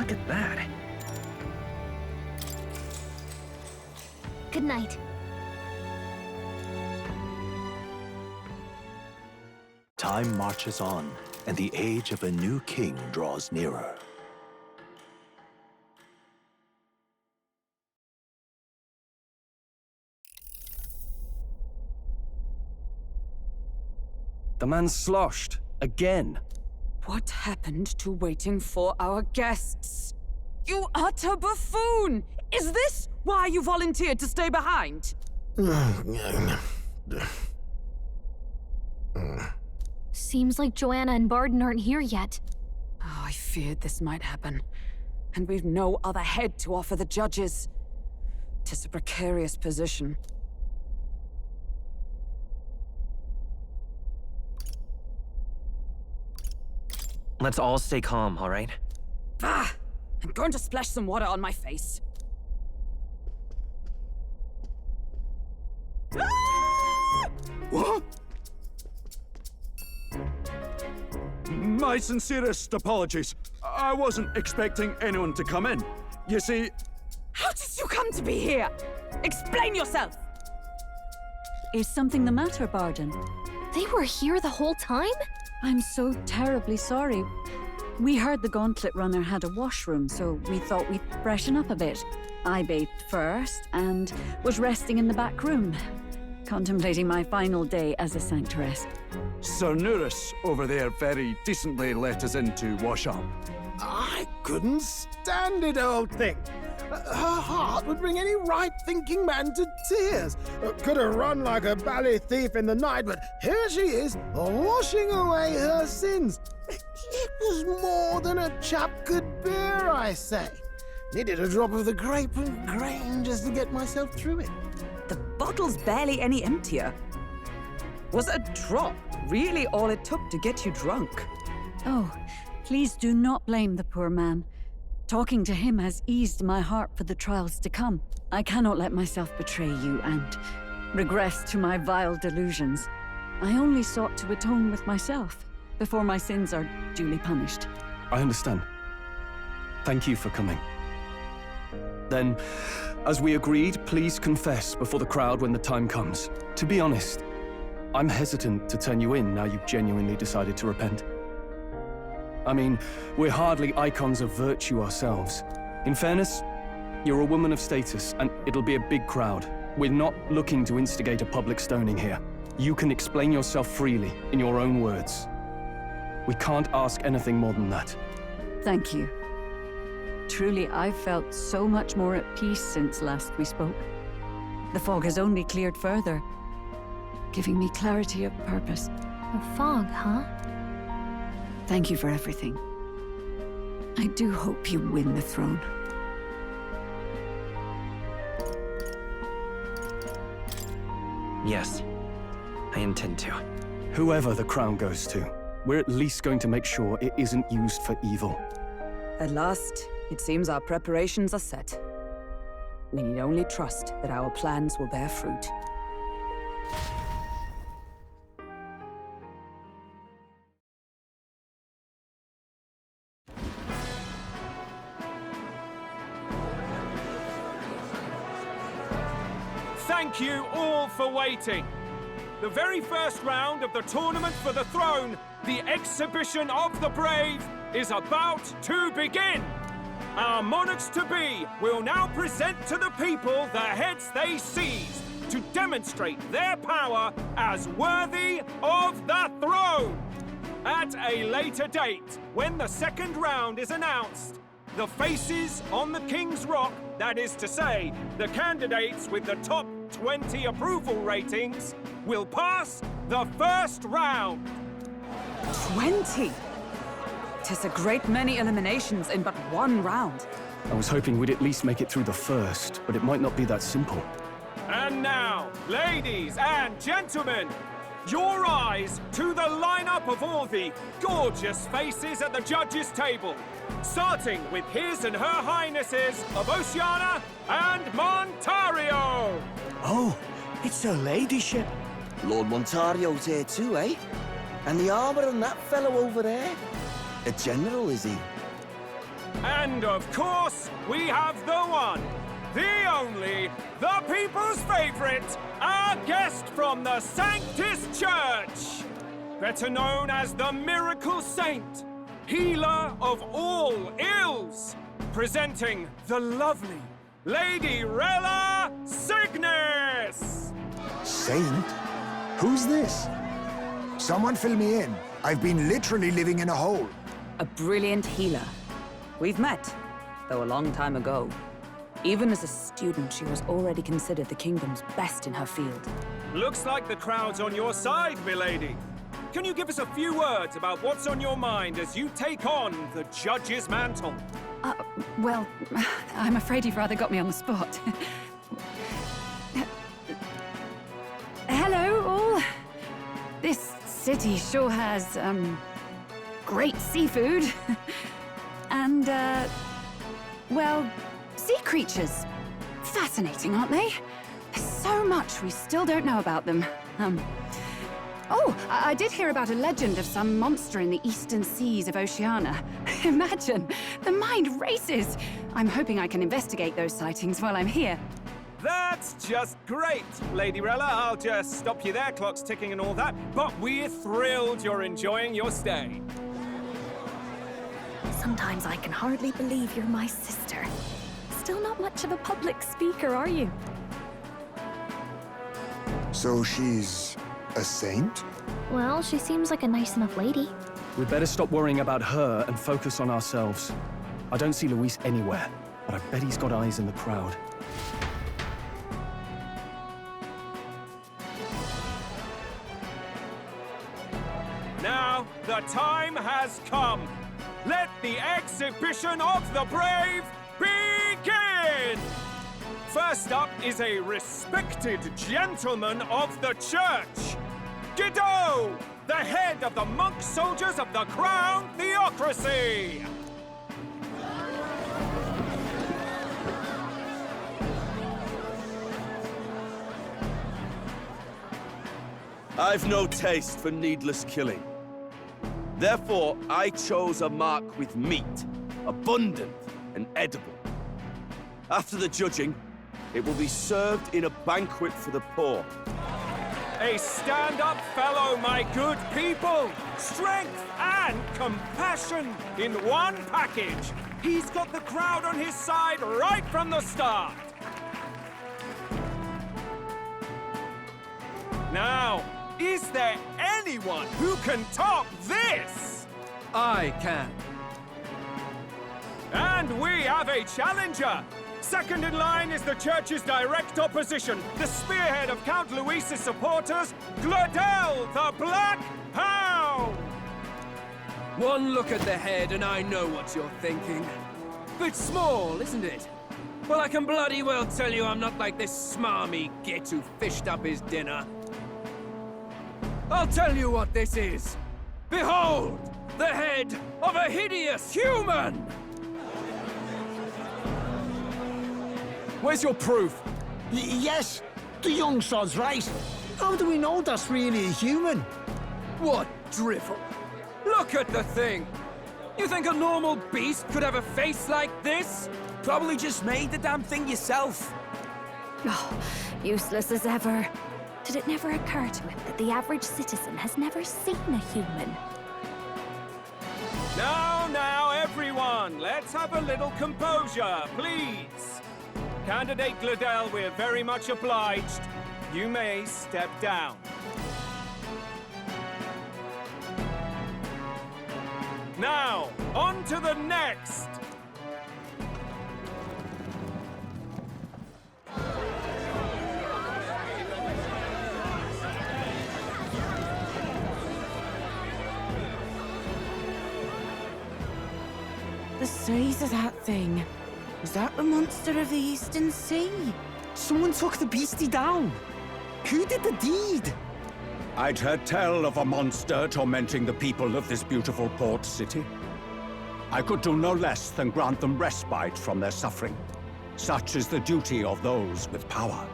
Look at that. Good night. Time marches on, and the age of a new king draws nearer. The man's sloshed. Again. What happened to waiting for our guests? You utter buffoon! Is this why you volunteered to stay behind? Seems like Joanna and Barden aren't here yet. Oh, I feared this might happen. And we've no other head to offer the judges. 'Tis a precarious position. Let's all stay calm, all right? Ah! I'm going to splash some water on my face. What? My sincerest apologies. I wasn't expecting anyone to come in. You see... How did you come to be here? Explain yourself! Is something the matter, Barden? They were here the whole time? I'm so terribly sorry. We heard the Gauntlet Runner had a washroom, so we thought we'd freshen up a bit. I bathed first and was resting in the back room, contemplating my final day as a sanctuaress. Sir Nuris over there very decently let us in to wash up. I couldn't stand it, old thing. Her heart would bring any right-thinking man to tears. Could have run like a bally thief in the night, but here she is, washing away her sins. It was more than a chap could bear, I say. Needed a drop of the grape and grain just to get myself through it. The bottle's barely any emptier. Was a drop really all it took to get you drunk? Oh, please do not blame the poor man. Talking to him has eased my heart for the trials to come. I cannot let myself betray you and regress to my vile delusions. I only sought to atone with myself before my sins are duly punished. I understand. Thank you for coming. Then, as we agreed, please confess before the crowd when the time comes. To be honest, I'm hesitant to turn you in now you've genuinely decided to repent. I mean, we're hardly icons of virtue ourselves. In fairness, you're a woman of status, and it'll be a big crowd. We're not looking to instigate a public stoning here. You can explain yourself freely, in your own words. We can't ask anything more than that. Thank you. Truly, I've felt so much more at peace since last we spoke. The fog has only cleared further, giving me clarity of purpose. The fog, huh? Thank you for everything. I do hope you win the throne. Yes, I intend to. Whoever the crown goes to, we're at least going to make sure it isn't used for evil. At last, it seems our preparations are set. We need only trust that our plans will bear fruit. Thank you all for waiting. The very first round of the Tournament for the Throne, the Exhibition of the Brave, is about to begin. Our monarchs-to-be will now present to the people the heads they seized to demonstrate their power as worthy of the throne. At a later date, when the second round is announced, the faces on the King's Rock, that is to say, the candidates with the top 20 approval ratings, will pass the first round. 20? 'Tis a great many eliminations in but one round. I was hoping we'd at least make it through the first, but it might not be that simple. And now, ladies and gentlemen, your eyes to the lineup of all the gorgeous faces at the judges' table, starting with His and Her Highnesses of Oceania and Montario. Oh, it's her ladyship. Lord Montario's here too, eh? And the armor on that fellow over there? A general, is he? And of course, we have the one, the only, the people's favorite, our guest from the Sanctus Church! Better known as the Miracle Saint, healer of all ills, presenting the lovely Lady Rella Cygnus! Saint? Who's this? Someone fill me in. I've been literally living in a hole. A brilliant healer. We've met, though a long time ago. Even as a student, she was already considered the kingdom's best in her field. Looks like the crowd's on your side, milady. Can you give us a few words about what's on your mind as you take on the judge's mantle? Well, I'm afraid you've rather got me on the spot. Hello, all. This city sure has, great seafood. And, well, sea creatures. Fascinating, aren't they? There's so much we still don't know about them. Oh, I did hear about a legend of some monster in the eastern seas of Oceania. Imagine, the mind races. I'm hoping I can investigate those sightings while I'm here. That's just great, Lady Rella. I'll just stop you there, clock's ticking and all that. But we're thrilled you're enjoying your stay. Sometimes I can hardly believe you're my sister. Still not much of a public speaker, are you? So she's a saint? Well, she seems like a nice enough lady. We'd better stop worrying about her and focus on ourselves. I don't see Luis anywhere, but I bet he's got eyes in the crowd. Now, the time has come. Let the exhibition of the brave begin! First up is a respected gentleman of the church. Godot, the head of the monk soldiers of the Crown Theocracy. I've no taste for needless killing. Therefore, I chose a mark with meat, abundant and edible. After the judging, it will be served in a banquet for the poor. A stand-up fellow, my good people! Strength and compassion in one package! He's got the crowd on his side right from the start! Now, is there anyone who can top this? I can. And we have a challenger! Second in line is the church's direct opposition, the spearhead of Count Luis's supporters, Gladel the Black Hound! One look at the head and I know what you're thinking. Bit small, isn't it? Well, I can bloody well tell you I'm not like this smarmy git who fished up his dinner. I'll tell you what this is. Behold, the head of a hideous human! Where's your proof? Yes, the young sod's right. How do we know that's really a human? What drivel! Look at the thing! You think a normal beast could have a face like this? Probably just made the damn thing yourself. Oh, useless as ever. Did it never occur to him that the average citizen has never seen a human? Now, everyone, let's have a little composure, please. Candidate Gladel, we're very much obliged. You may step down. Now, on to the next! The size of that thing. Is that the monster of the Eastern Sea? Someone took the beastie down. Who did the deed? I'd heard tell of a monster tormenting the people of this beautiful port city. I could do no less than grant them respite from their suffering. Such is the duty of those with power.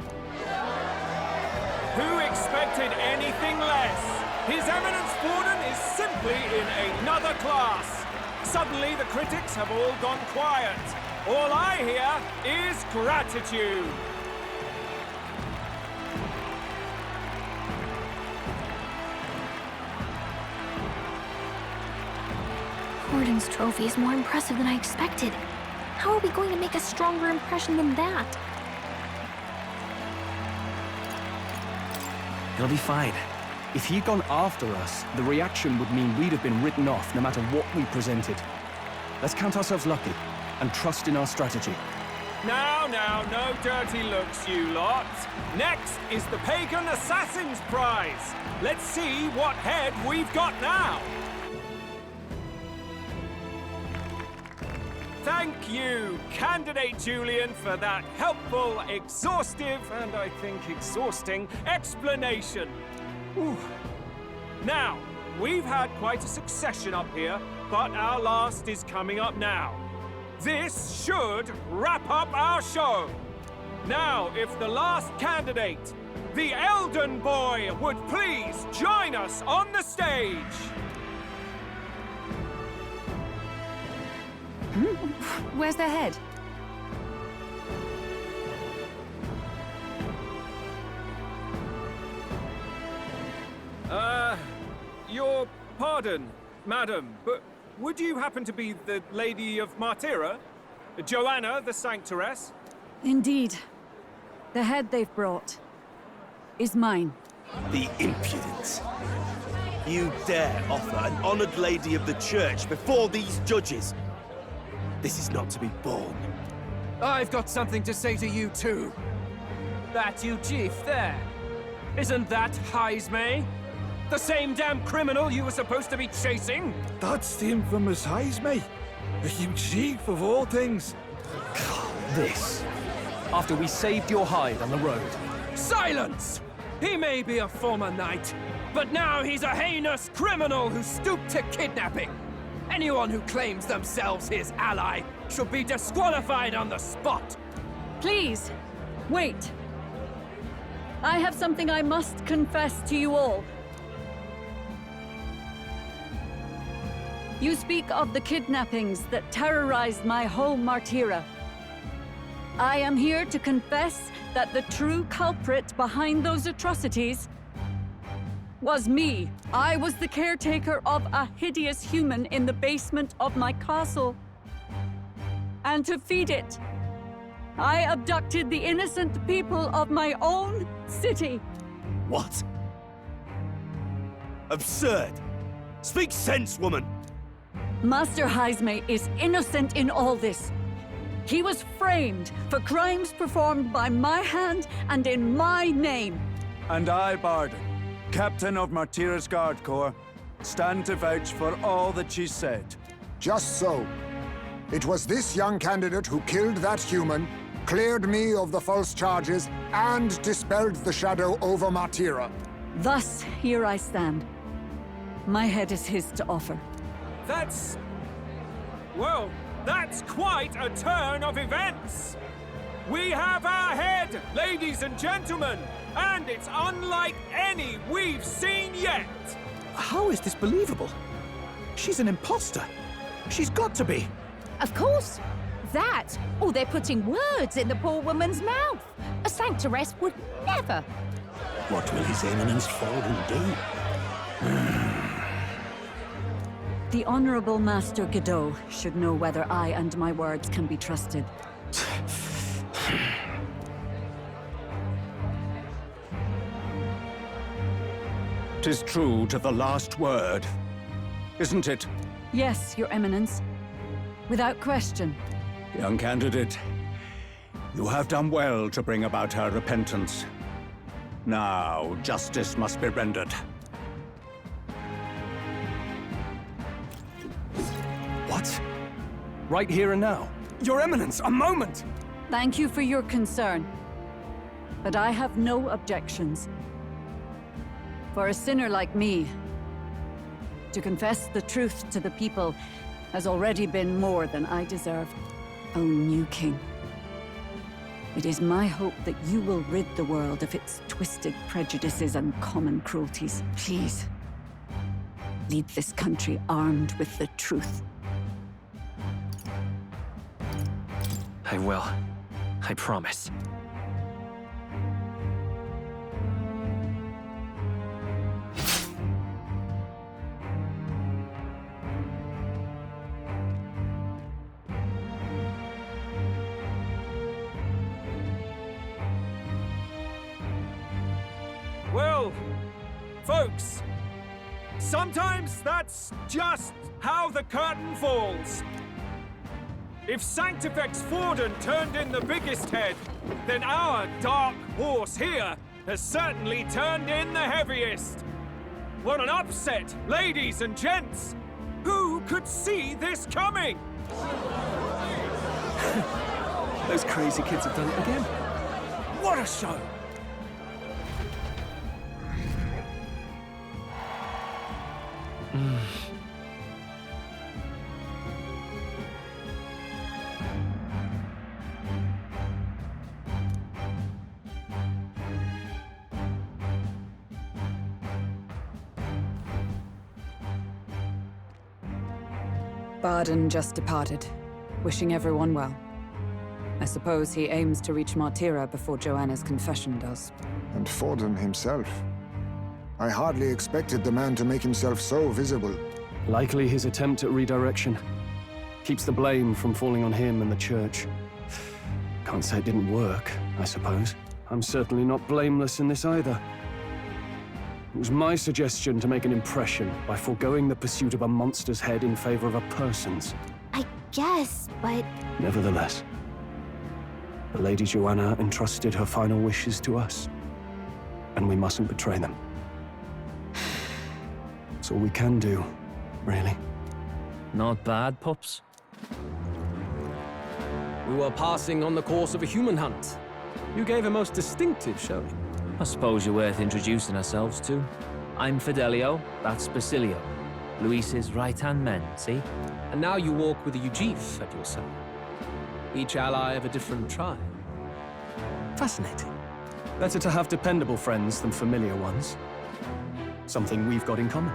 Who expected anything less? His Eminence Warden is simply in another class. suddenly the critics have all gone quiet. All I hear is gratitude. Gordon's trophy is more impressive than I expected. How are we going to make a stronger impression than that? It'll be fine. If he'd gone after us, the reaction would mean we'd have been written off no matter what we presented. Let's count ourselves lucky and trust in our strategy. Now, no dirty looks, you lot. Next is the Pagan Assassin's Prize. Let's see what head we've got now. Thank you, Candidate Julian, for that helpful, exhaustive, and I think exhausting explanation. Whew. Now, we've had quite a succession up here, but our last is coming up now. This should wrap up our show. Now, if the last candidate, the Elden Boy, would please join us on the stage. Where's their head? Your pardon, madam, but would you happen to be the Lady of Martyra? Joanna the Sanctoress? Indeed. The head they've brought is mine. The impudence. You dare offer an honored lady of the church before these judges? This is not to be borne. I've got something to say to you too. That you chief there. Isn't that Heismay? The same damn criminal you were supposed to be chasing? That's the infamous Heismay. You chief of all things. This. After we saved your hide on the road. Silence! He may be a former knight, but now he's a heinous criminal who stooped to kidnapping. Anyone who claims themselves his ally should be disqualified on the spot. Please, wait. I have something I must confess to you all. You speak of the kidnappings that terrorized my home, Martyra. I am here to confess that the true culprit behind those atrocities was me. I was the caretaker of a hideous human in the basement of my castle. And to feed it, I abducted the innocent people of my own city. What? Absurd! Speak sense, woman! Master Heismay is innocent in all this. He was framed for crimes performed by my hand and in my name. And I, Barden, Captain of Martyra's Guard Corps, stand to vouch for all that she said. Just so. It was this young candidate who killed that human, cleared me of the false charges, and dispelled the shadow over Martyra. Thus, here I stand. My head is his to offer. Well, that's quite a turn of events. We have our head, ladies and gentlemen, and it's unlike any we've seen yet. How is this believable? She's an imposter. She's got to be. Of course. That, or they're putting words in the poor woman's mouth. A sanctoress would never. What will His Eminence Fallen do? The Honorable Master Godot should know whether I and my words can be trusted. 'Tis true to the last word, isn't it? Yes, Your Eminence. Without question. Young candidate, you have done well to bring about her repentance. Now, justice must be rendered. What? Right here and now? Your Eminence, a moment! Thank you for your concern. But I have no objections. For a sinner like me, to confess the truth to the people has already been more than I deserve. O new king, it is my hope that you will rid the world of its twisted prejudices and common cruelties. Please, lead this country armed with the truth. I will. I promise. Well, folks, sometimes that's just how the curtain falls. If Sanctifex Forden turned in the biggest head, then our dark horse here has certainly turned in the heaviest. What an upset, ladies and gents! Who could see this coming? Those crazy kids have done it again. What a show! Barden just departed, wishing everyone well. I suppose he aims to reach Martira before Joanna's confession does. And Forden himself. I hardly expected the man to make himself so visible. Likely his attempt at redirection. Keeps the blame from falling on him and the church. Can't say it didn't work, I suppose. I'm certainly not blameless in this either. It was my suggestion to make an impression by foregoing the pursuit of a monster's head in favor of a person's. I guess, but... Nevertheless, the Lady Joanna entrusted her final wishes to us, and we mustn't betray them. It's all we can do, really. Not bad, pups. We were passing on the course of a human hunt. You gave a most distinctive showing. I suppose you're worth introducing ourselves to. I'm Fidelio, that's Basilio. Luis's right-hand men, see? And now you walk with a Ujif at your side. Each ally of a different tribe. Fascinating. Better to have dependable friends than familiar ones. Something we've got in common.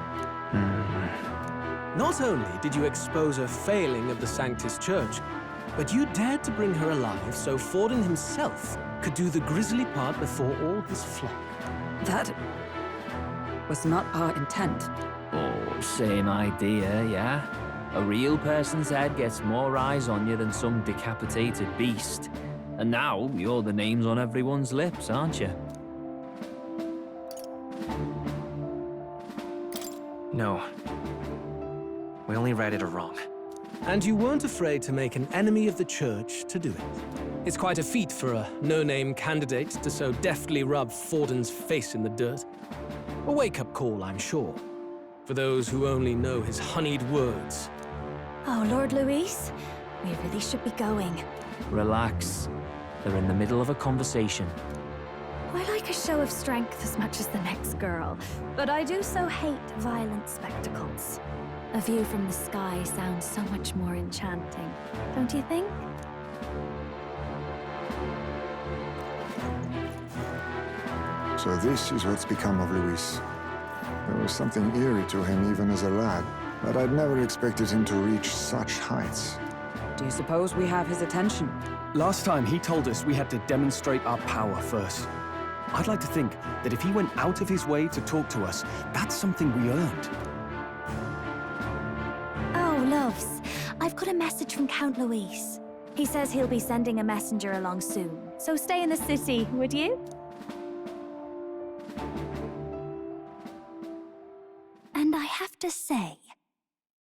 Not only did you expose a failing of the Sanctus Church, but you dared to bring her alive so Forden himself could do the grisly part before all his flock. That was not our intent. Oh, same idea, yeah? A real person's head gets more eyes on you than some decapitated beast. And now, you're the names on everyone's lips, aren't you? No. We only read it wrong. And you weren't afraid to make an enemy of the church to do it. It's quite a feat for a no-name candidate to so deftly rub Forden's face in the dirt. A wake-up call, I'm sure, for those who only know his honeyed words. Oh, Lord Luis, we really should be going. Relax. They're in the middle of a conversation. I like a show of strength as much as the next girl, but I do so hate violent spectacles. A view from the sky sounds so much more enchanting, don't you think? So this is what's become of Luis. There was something eerie to him even as a lad, but I'd never expected him to reach such heights. Do you suppose we have his attention? Last time he told us we had to demonstrate our power first. I'd like to think that if he went out of his way to talk to us, that's something we earned. Oh, loves, I've got a message from Count Luis. He says he'll be sending a messenger along soon, so stay in the city, would you? And I have to say,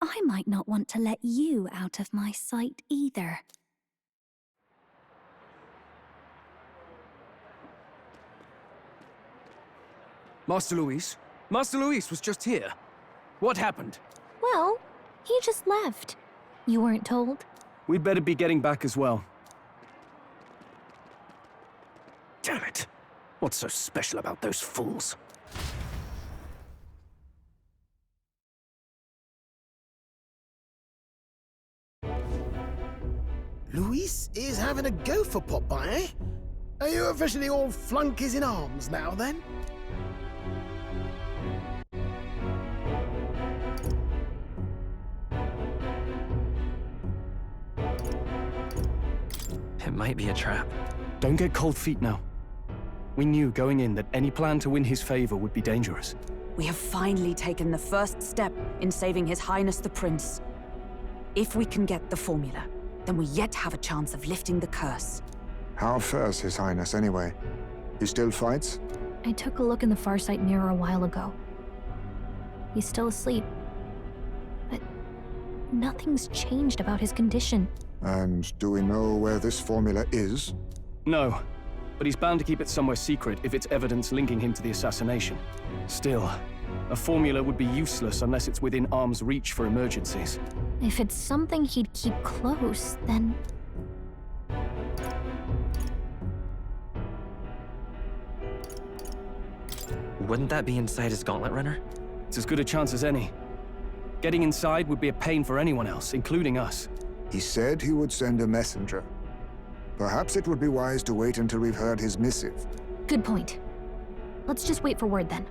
I might not want to let you out of my sight either. Master Luis? Master Luis was just here. What happened? Well, he just left. You weren't told? We'd better be getting back as well. Damn it. What's so special about those fools? Luis is having a go for Popeye, eh? Are you officially all flunkies in arms now, then? It might be a trap. Don't get cold feet now. We knew going in that any plan to win his favor would be dangerous. We have finally taken the first step in saving His Highness the Prince. If we can get the formula, then we yet have a chance of lifting the curse. How fares His Highness, anyway? He still fights? I took a look in the Farsight mirror a while ago. He's still asleep. But nothing's changed about his condition. And do we know where this formula is? No, but he's bound to keep it somewhere secret if it's evidence linking him to the assassination. Still, a formula would be useless unless it's within arm's reach for emergencies. If it's something he'd keep close, then... Wouldn't that be inside his gauntlet runner? It's as good a chance as any. Getting inside would be a pain for anyone else, including us. He said he would send a messenger. Perhaps it would be wise to wait until we've heard his missive. Good point. Let's just wait for word then.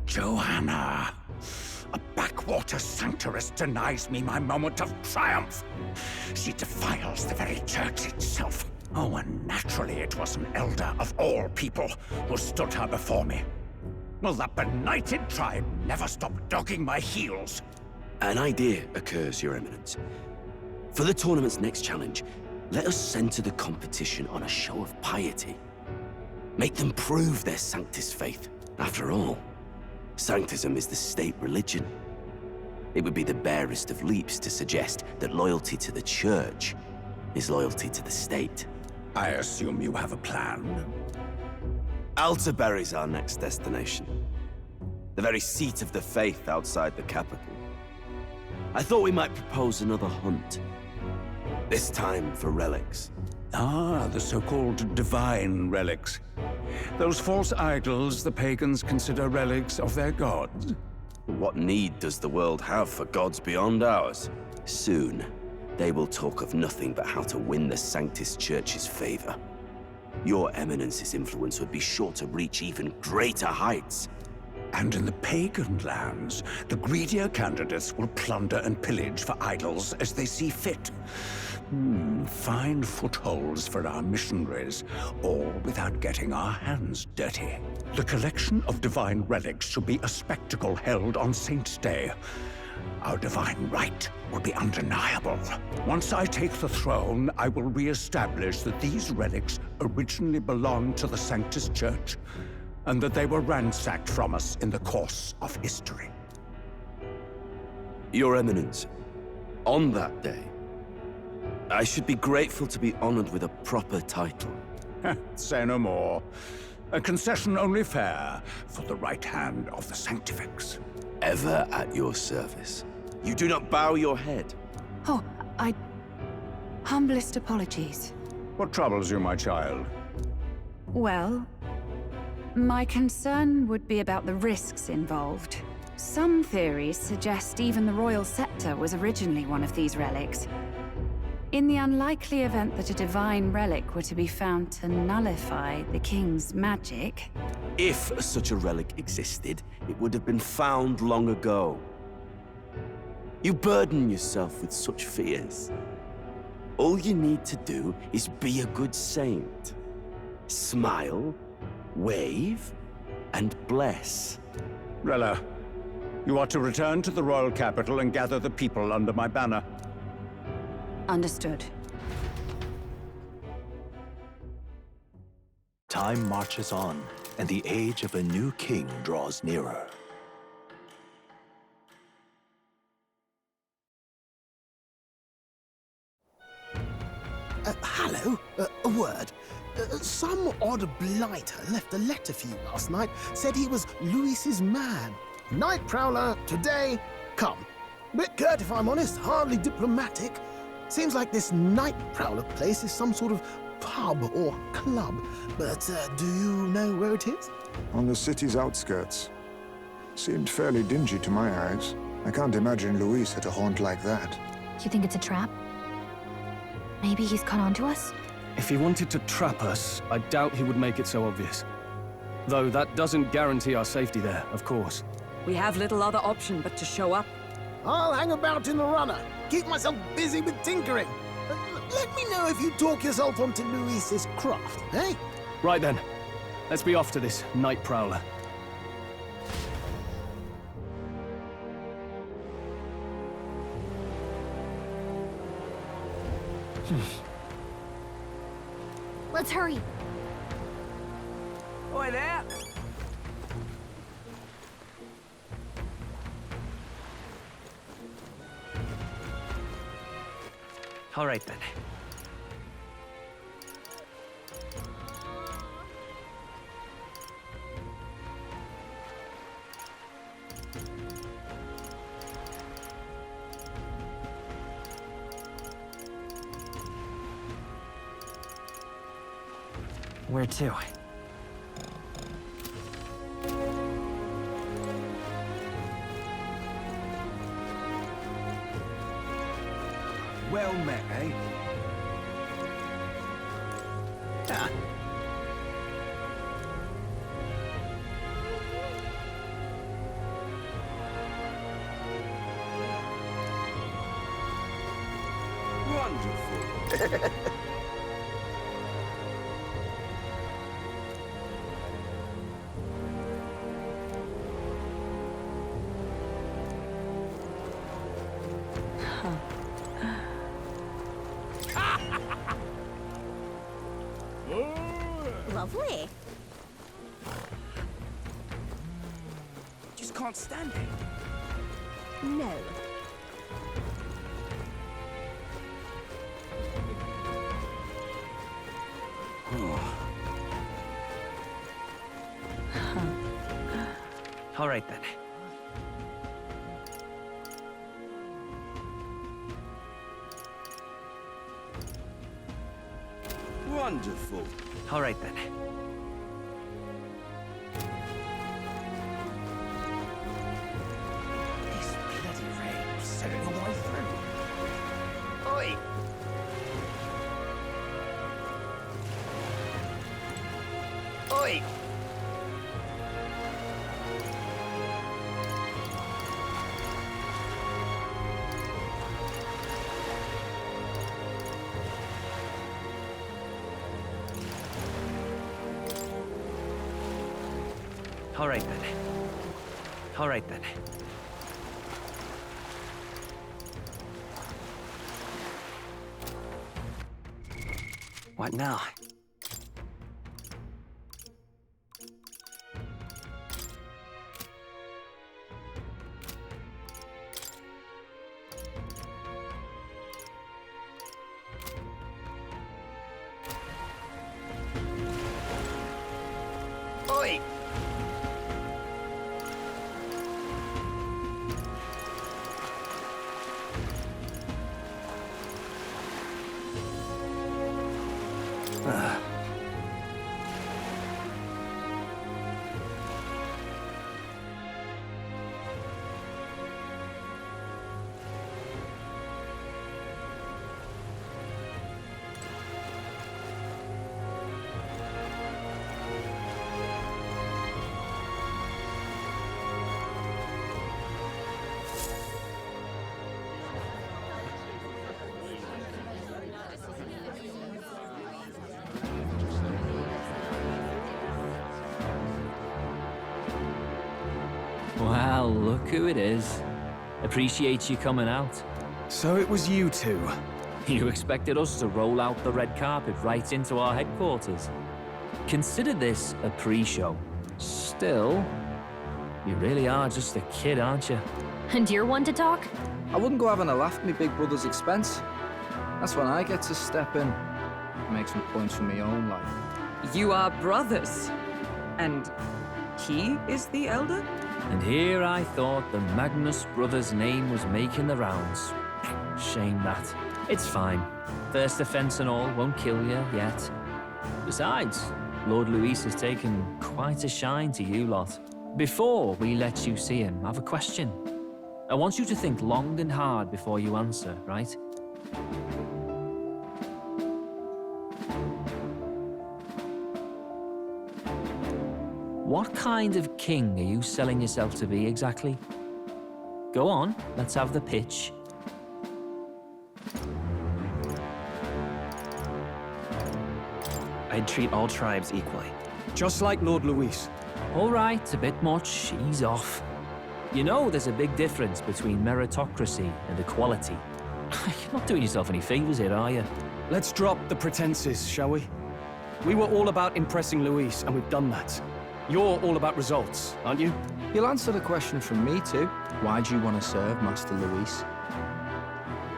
Joanna! A backwater sanctuarist denies me my moment of triumph! She defiles the very church itself. Oh, and naturally it was an elder of all people who stood her before me. Will that benighted tribe never stop dogging my heels? An idea occurs, Your Eminence. For the tournament's next challenge, let us center the competition on a show of piety. Make them prove their Sanctus faith. After all, Sanctism is the state religion. It would be the barest of leaps to suggest that loyalty to the Church is loyalty to the state. I assume you have a plan? Altaberry's our next destination. The very seat of the faith outside the capital. I thought we might propose another hunt. This time for relics. Ah, the so-called divine relics. Those false idols the pagans consider relics of their gods. What need does the world have for gods beyond ours? Soon, they will talk of nothing but how to win the Sanctus Church's favor. Your Eminence's influence would be sure to reach even greater heights. And in the pagan lands, the greedier candidates will plunder and pillage for idols as they see fit. Fine footholds for our missionaries, all without getting our hands dirty. The collection of divine relics should be a spectacle held on Saint's Day. Our divine right will be undeniable. Once I take the throne, I will re-establish that these relics originally belonged to the Sanctus Church, and that they were ransacked from us in the course of history. Your Eminence, on that day, I should be grateful to be honored with a proper title. Say no more. A concession only fair for the right hand of the Sanctifex. Ever at your service. You do not bow your head. Oh, humblest apologies. What troubles you, my child? Well, my concern would be about the risks involved. Some theories suggest even the royal scepter was originally one of these relics. In the unlikely event that a divine relic were to be found to nullify the king's magic... If such a relic existed, it would have been found long ago. You burden yourself with such fears. All you need to do is be a good saint. Smile, wave, and bless. Rella, you are to return to the royal capital and gather the people under my banner. Understood. Time marches on, and the age of a new king draws nearer. Hello? A word. Some odd blighter left a letter for you last night. Said he was Louis's man. Night prowler, today, come. Bit curt if I'm honest, hardly diplomatic. Seems like this night prowler place is some sort of pub or club. But do you know where it is? On the city's outskirts. Seemed fairly dingy to my eyes. I can't imagine Louis had a haunt like that. You think it's a trap? Maybe he's caught on to us? If he wanted to trap us, I doubt he would make it so obvious. Though that doesn't guarantee our safety there, of course. We have little other option but to show up. I'll hang about in the runner. Keep myself busy with tinkering. Let me know if you talk yourself onto Luis's craft, eh? Right then. Let's be off to this night prowler. Let's hurry. Oi there! All right then. Where to? Well met, eh? Ah. Wonderful. Lovely. Just can't stand it. No. All right then. Wonderful. All right then. This bloody rain setting all the way through. Oi! Oi! All right then. All right then. What now? Oi! Well, look who it is. Appreciate you coming out. So it was you two. You expected us to roll out the red carpet right into our headquarters. Consider this a pre-show. Still, you really are just a kid, aren't you? And you're one to talk? I wouldn't go having a laugh at me big brother's expense. That's when I get to step in and make some points for my own life. You are brothers. And he is the elder? And here I thought the Magnus brothers' name was making the rounds. Shame that. It's fine. First offense and all won't kill you yet. Besides, Lord Luis has taken quite a shine to you lot. Before we let you see him, I have a question. I want you to think long and hard before you answer, right? What kind of king are you selling yourself to be exactly? Go on, let's have the pitch. I'd treat all tribes equally. Just like Lord Luis. All right, a bit much, ease off. You know there's a big difference between meritocracy and equality. You're not doing yourself any favors here, are you? Let's drop the pretenses, shall we? We were all about impressing Luis, and we've done that. You're all about results, aren't you? You'll answer the question from me too. Why do you want to serve Master Luis?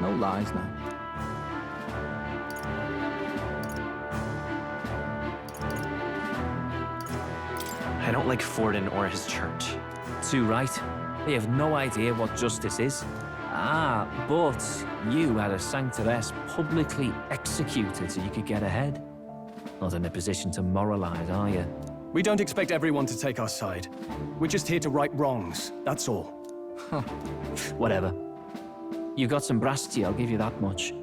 No lies now. I don't like Forden or his church. Too right. They have no idea what justice is. Ah, but you had a sanctoress publicly executed so you could get ahead. Not in a position to moralize, are you? We don't expect everyone to take our side. We're just here to right wrongs, that's all. Whatever. You got some brass to you, I'll give you that much.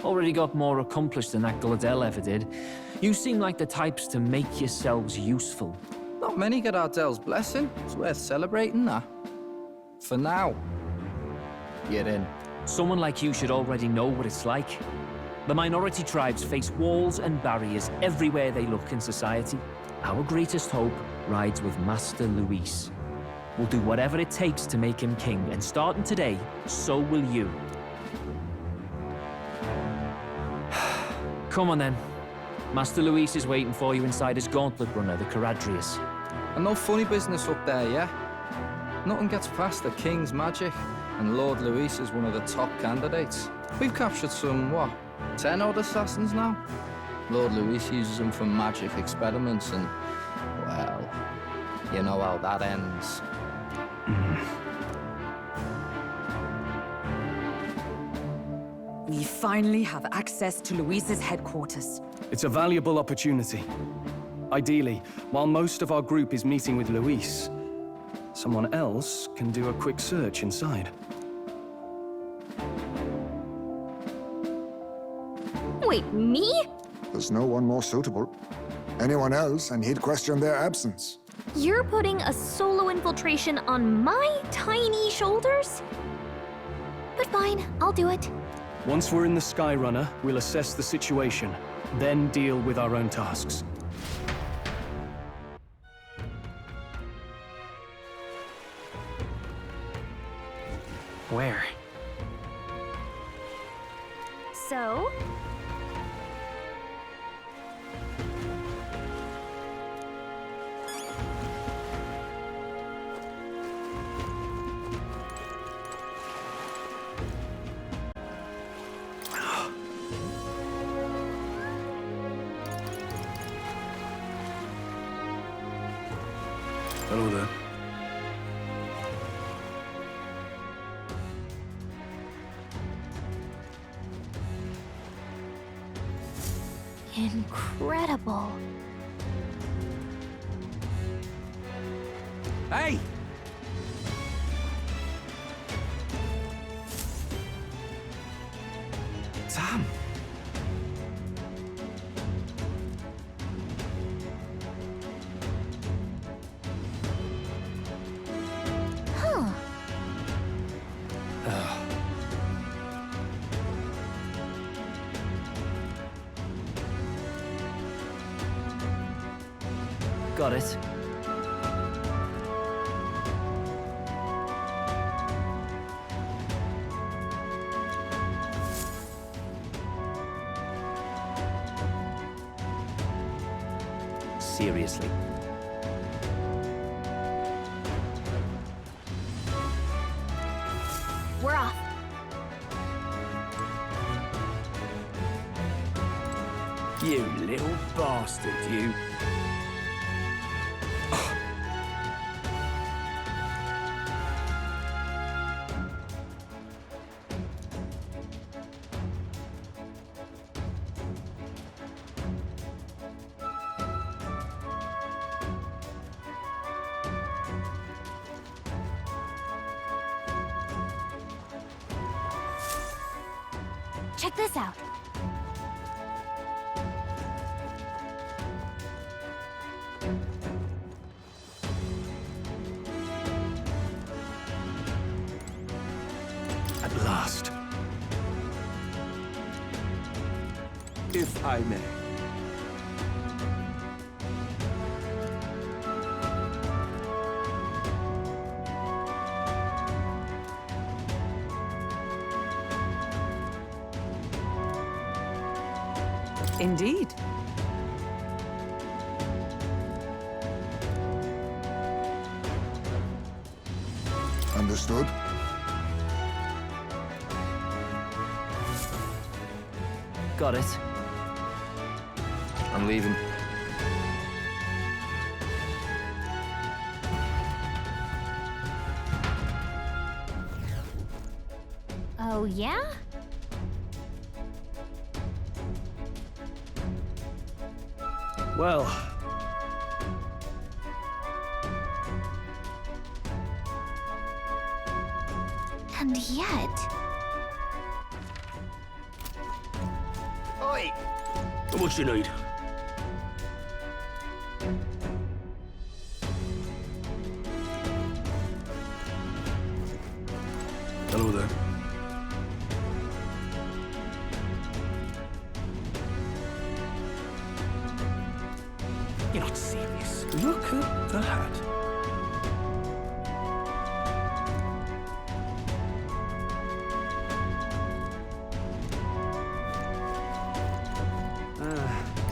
Already got more accomplished than that Gladel ever did. You seem like the types to make yourselves useful. Not many get Ardel's blessing. It's worth celebrating that. For now. You're in. Someone like you should already know what it's like. The minority tribes face walls and barriers everywhere they look in society. Our greatest hope rides with Master Luis. We'll do whatever it takes to make him king, and starting today, so will you. Come on then. Master Luis is waiting for you inside his gauntlet runner, the Caradrius. And no funny business up there, yeah? Nothing gets past the King's magic, and Lord Luis is one of the top candidates. We've captured some, what, 10 odd assassins now? Lord Luis uses them for magic experiments and, well, you know how that ends. We finally have access to Luis's headquarters. It's a valuable opportunity. Ideally, while most of our group is meeting with Luis, someone else can do a quick search inside. Wait, me? There's no one more suitable. Anyone else, and he'd question their absence. You're putting a solo infiltration on my tiny shoulders? But fine, I'll do it. Once we're in the Skyrunner, we'll assess the situation, then deal with our own tasks. Where? So? Hello there. Incredible. Hey! Sam! Huh. Got it. Seriously. We're off. You little bastard, you. Check this out. if I may. Indeed. Understood. Got it. I'm leaving. Oh, yeah? Well, And yet... Oi! What you need? Hello there. You're not serious. Look at that.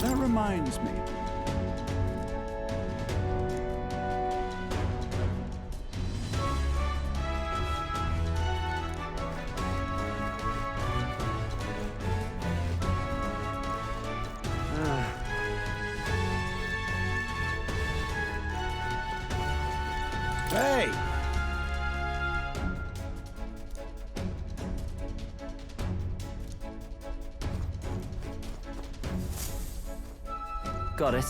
That reminds me. Hey! Got it.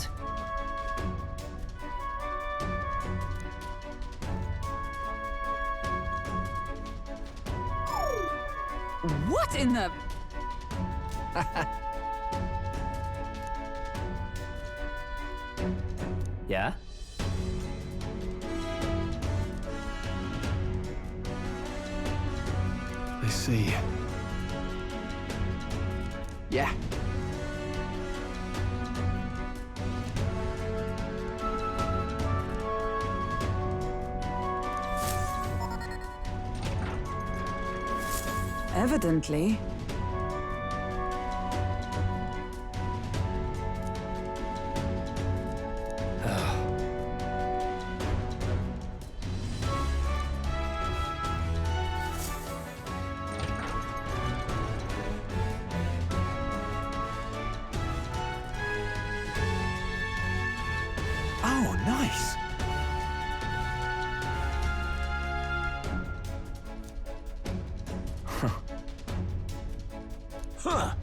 What in the... Yeah? I see. Yeah. Evidently. Oh, nice. Huh.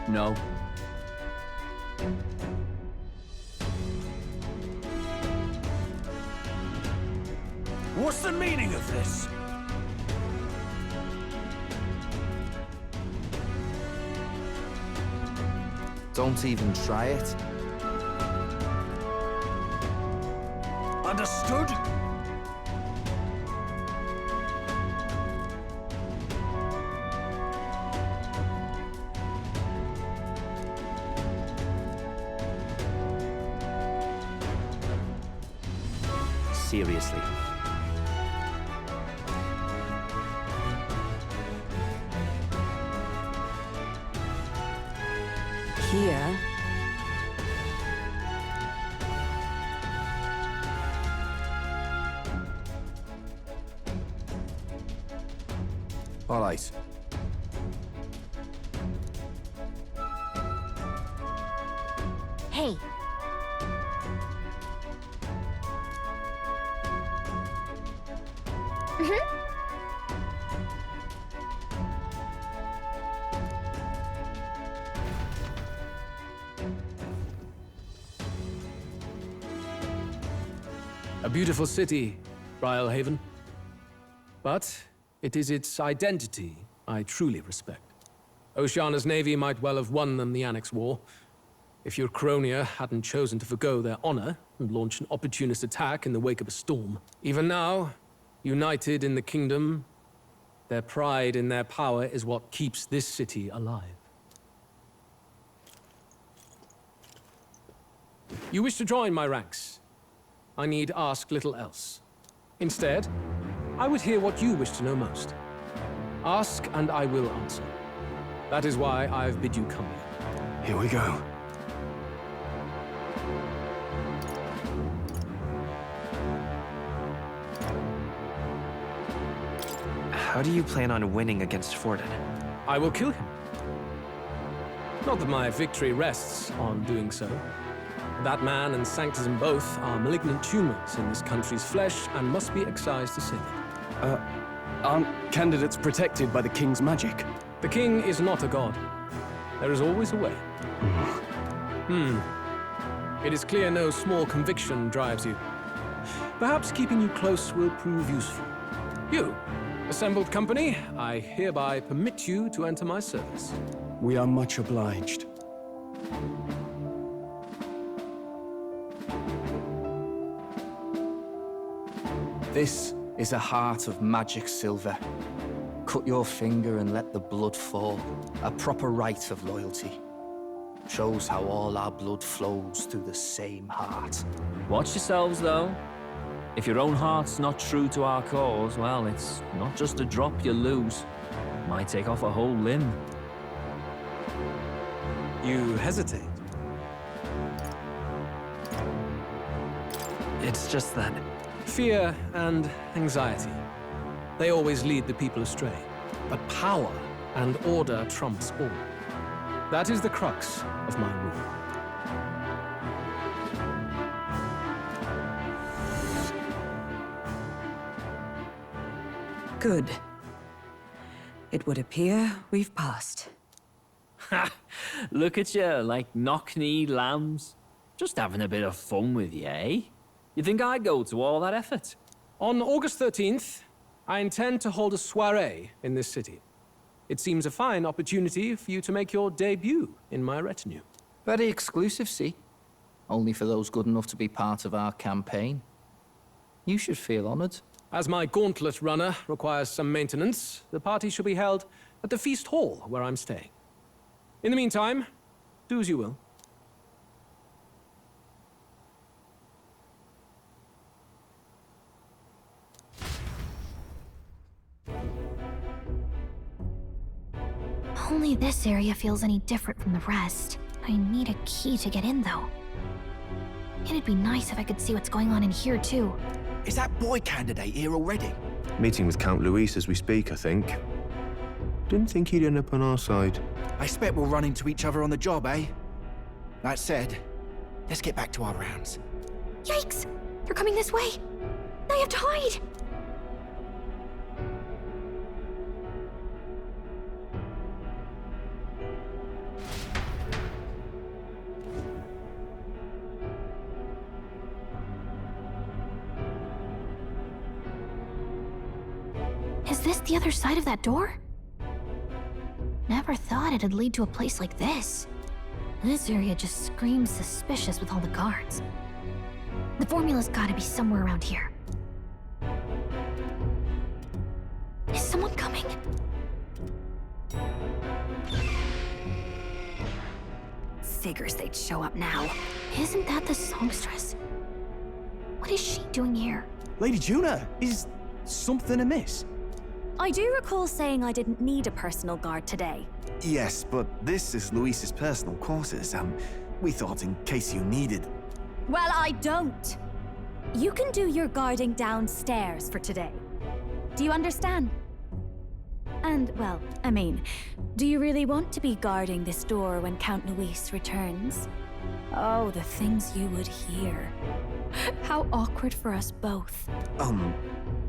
No. What's the meaning of this? Don't even try it. Understood? Seriously. Here... All right. Hey. A beautiful city, Haven. But it is its identity I truly respect. Oceana's navy might well have won them the Annex War, if your Cronia hadn't chosen to forgo their honor and launch an opportunist attack in the wake of a storm. Even now, united in the kingdom, their pride in their power is what keeps this city alive. You wish to join my ranks. I need ask little else. Instead, I would hear what you wish to know most. Ask and I will answer. That is why I've bid you come here. Here we go. How do you plan on winning against Forden? I will kill him. Not that my victory rests on doing so. That man and Sanctism both are malignant tumors in this country's flesh and must be excised to save it. Aren't candidates protected by the king's magic? The king is not a god. There is always a way. It is clear no small conviction drives you. Perhaps keeping you close will prove useful. You, assembled company, I hereby permit you to enter my service. We are much obliged. This is a heart of magic silver. Cut your finger and let the blood fall. A proper rite of loyalty. Shows how all our blood flows through the same heart. Watch yourselves, though. If your own heart's not true to our cause, well, it's not just a drop you lose. It might take off a whole limb. You hesitate? It's just that... Fear and anxiety. They always lead the people astray. But power and order trumps all. That is the crux of my rule. Good. It would appear we've passed. Ha! Look at you, like knock-kneed lambs. Just having a bit of fun with you, eh? You think I'd go to all that effort? On August 13th, I intend to hold a soiree in this city. It seems a fine opportunity for you to make your debut in my retinue. Very exclusive, see? Only for those good enough to be part of our campaign. You should feel honored. As my gauntlet runner requires some maintenance, the party shall be held at the feast hall where I'm staying. In the meantime, do as you will. Only this area feels any different from the rest. I need a key to get in, though. It'd be nice if I could see what's going on in here, too. Is that boy candidate here already? Meeting with Count Luis as we speak, I think. Didn't think he'd end up on our side. I expect we'll run into each other on the job, eh? That said, let's get back to our rounds. Yikes! They're coming this way! I have to hide! Is this the other side of that door? Never thought it'd lead to a place like this. This area just screams suspicious with all the guards. The formula's gotta be somewhere around here. Is someone coming? Figures they'd show up now. Isn't that the songstress? What is she doing here? Lady Juna, is something amiss? I do recall saying I didn't need a personal guard today. Yes, but this is Luis's personal quarters, and we thought in case you needed... Well, I don't. You can do your guarding downstairs for today. Do you understand? And, well, I mean, do you really want to be guarding this door when Count Luis returns? Oh, the things you would hear. How awkward for us both.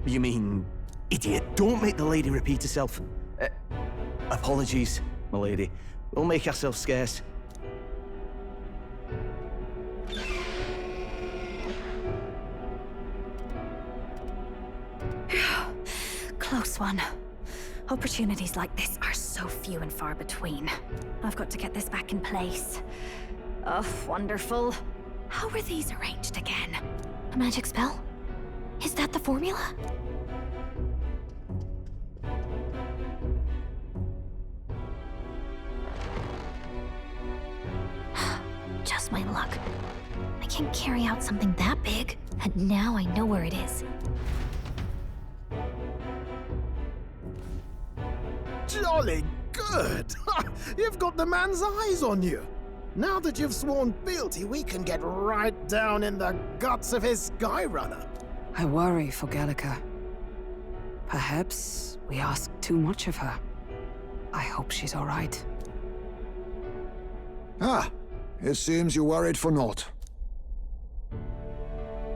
You mean... Idiot, don't make the lady repeat herself. Apologies, my lady. We'll make ourselves scarce. Close one. Opportunities like this are so so few and far between. I've got to get this back in place. Oh, wonderful. How were these arranged again? A magic spell? Is that the formula? Just my luck. I can't carry out something that big, and now I know where it is. Jolly good! You've got the man's eyes on you. Now that you've sworn fealty, we can get right down in the guts of his Skyrunner. I worry for Gallica. Perhaps we ask too much of her. I hope she's all right. Ah, it seems you worried for naught.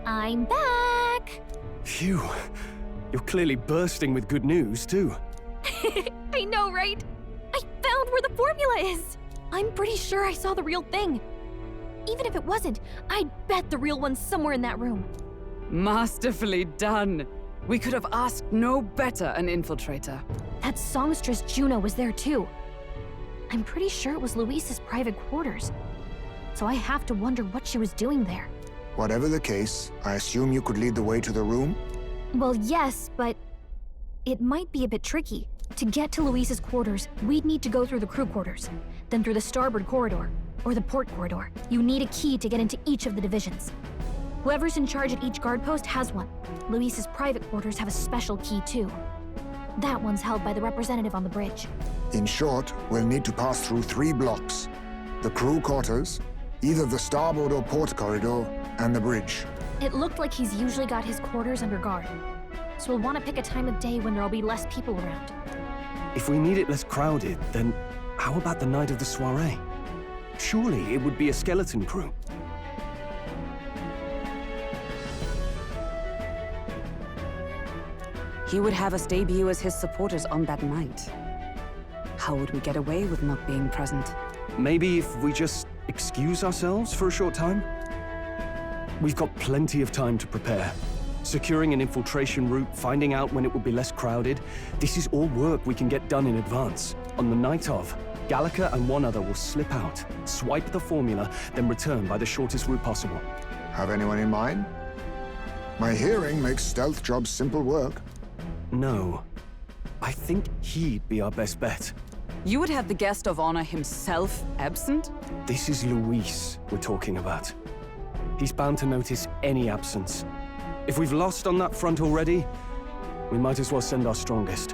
I'm back! Phew. You're clearly bursting with good news, too. I know, right? I found where the formula is! I'm pretty sure I saw the real thing. Even if it wasn't, I'd bet the real one's somewhere in that room. Masterfully done. We could have asked no better an infiltrator. That songstress Juno was there too. I'm pretty sure it was Luis's private quarters. So I have to wonder what she was doing there. Whatever the case, I assume you could lead the way to the room? Well, yes, but it might be a bit tricky. To get to Luis's quarters, we'd need to go through the crew quarters, then through the starboard corridor, or the port corridor. You need a key to get into each of the divisions. Whoever's in charge at each guard post has one. Luis's private quarters have a special key too. That one's held by the representative on the bridge. In short, we'll need to pass through 3 blocks. The crew quarters, either the starboard or port corridor, and the bridge. It looked like he's usually got his quarters under guard. So we'll want to pick a time of day when there'll be less people around. If we need it less crowded, then how about the night of the soiree? Surely it would be a skeleton crew. He would have us debut as his supporters on that night. How would we get away with not being present? Maybe if we just excuse ourselves for a short time? We've got plenty of time to prepare. Securing an infiltration route, finding out when it will be less crowded, this is all work we can get done in advance. On the night of, Gallica and one other will slip out, swipe the formula, then return by the shortest route possible. Have anyone in mind? My hearing makes stealth jobs simple work. No. I think he'd be our best bet. You would have the guest of honor himself absent? This is Luis we're talking about. He's bound to notice any absence. If we've lost on that front already, we might as well send our strongest.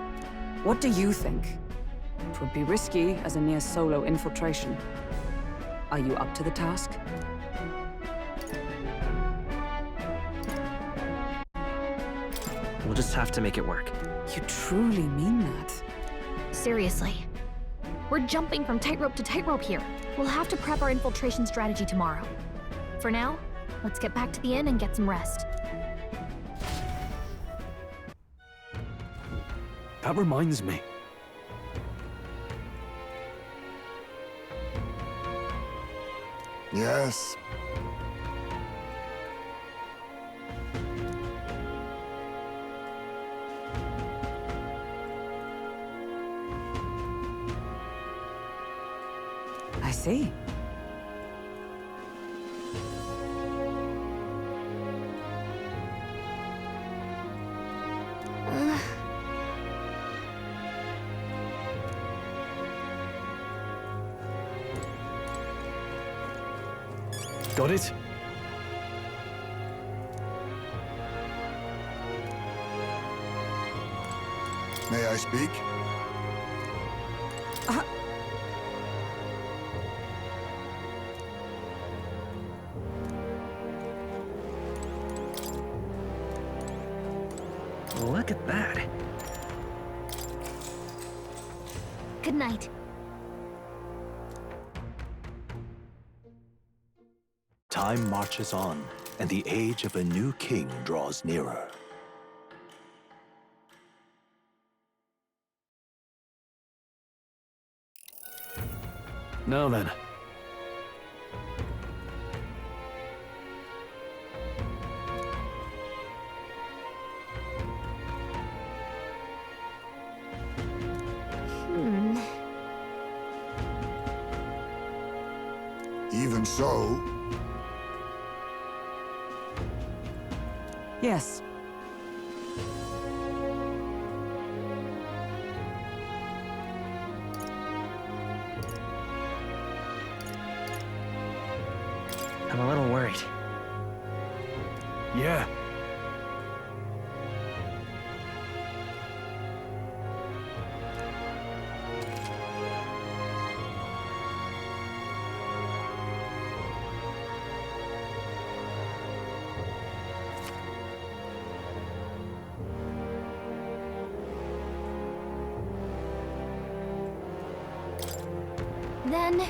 What do you think? It would be risky as a near-solo infiltration. Are you up to the task? We'll just have to make it work. You truly mean that? Seriously. We're jumping from tightrope to tightrope here. We'll have to prep our infiltration strategy tomorrow. For now, let's get back to the inn and get some rest. That reminds me. Yes. I see. Got it? May I speak? Look at that. Good night. Time marches on, and the age of a new king draws nearer. Now then. so? Yes. I'm a little worried. Yeah. Then...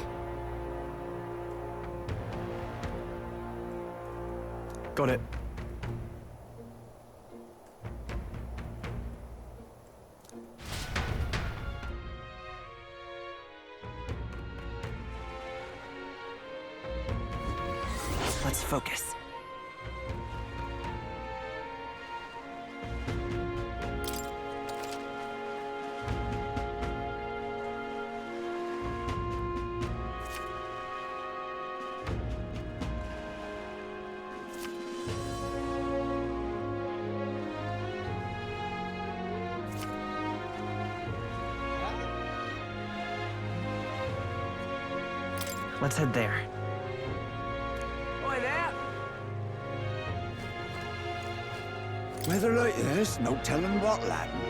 Got it. Let's focus. Let's head there. Oi there! Weather like this, no telling what'll happen.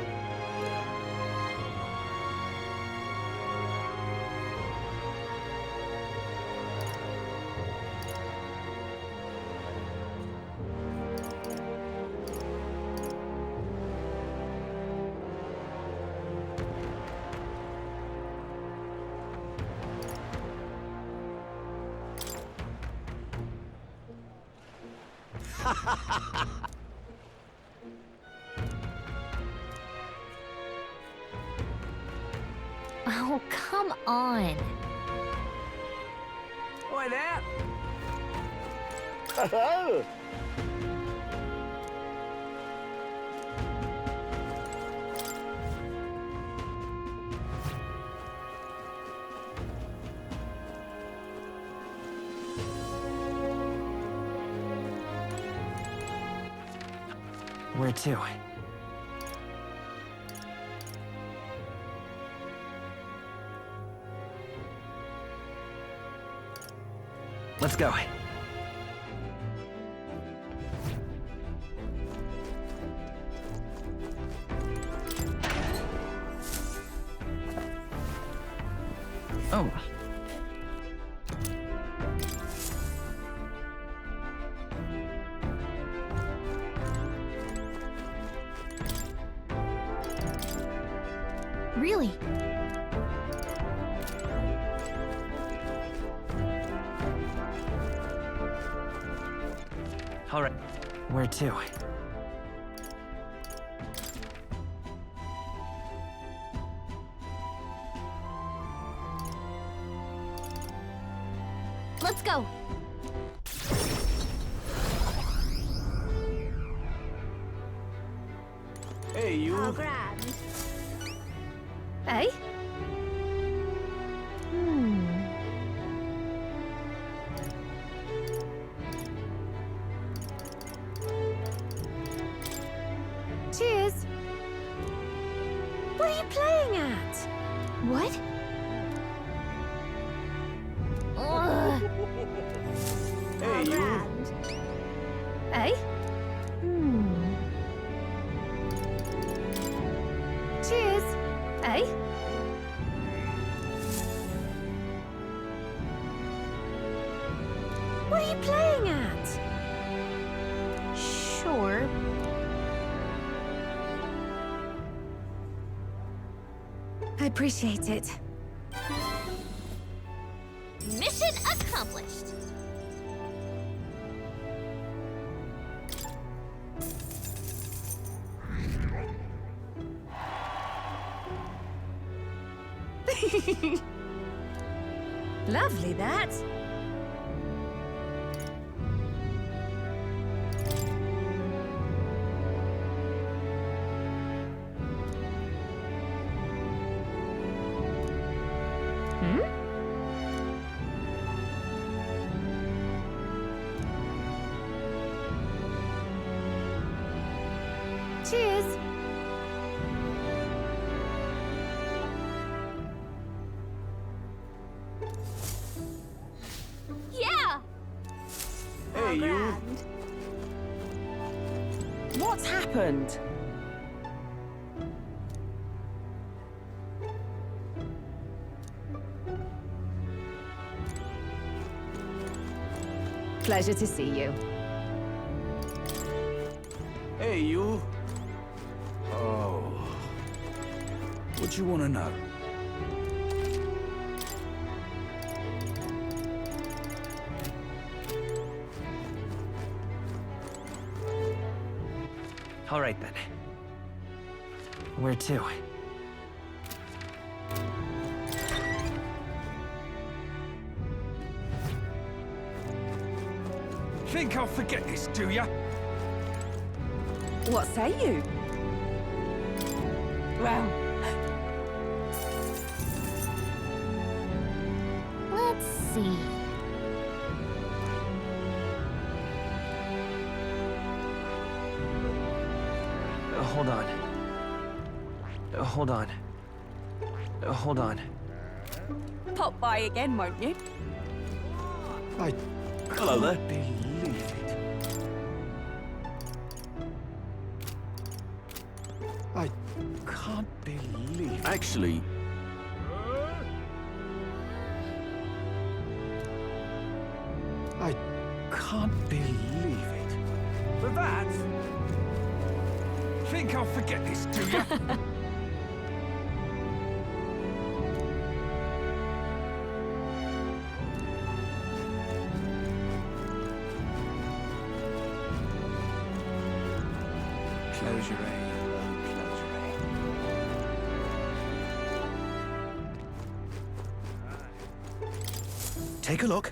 Oh, come on. Oi there! Where to? Let's go. Oh. Really? All right. Where to? Let's go. Hey, you. How grand. Hey? Cheers. What are you playing at? What? Ugh. Hey, you. Grand. Hey? Cheers. Hey? What are you playing at? Sure. I appreciate it. Mission accomplished. Lovely, that. Cheers! Yeah! Hey, you. What's happened? Pleasure to see you. Hey, you. Oh. What you want to know? All right, then. Where to? Think I'll forget this, do ya? What say you? Well, Let's see. Hold on. Hold on. Hold on. pop by again, won't you? Hello there. Believe it. I can't believe it. Actually, I can't believe it. For that? Think I'll forget this, do ya? Close your eyes. Close your eyes. Take a look.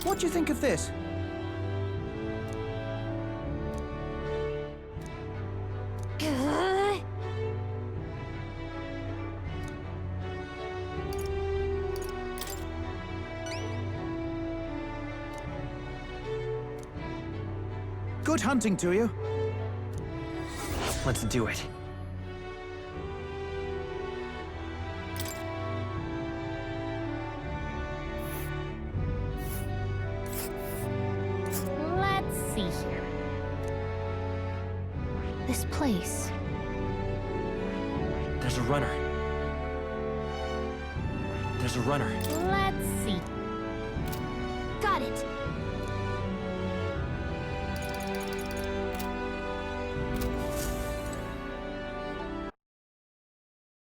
What do you think of this? Good hunting to you. Let's do it. Let's see here. This place. There's a runner. There's a runner. Let's see. Got it.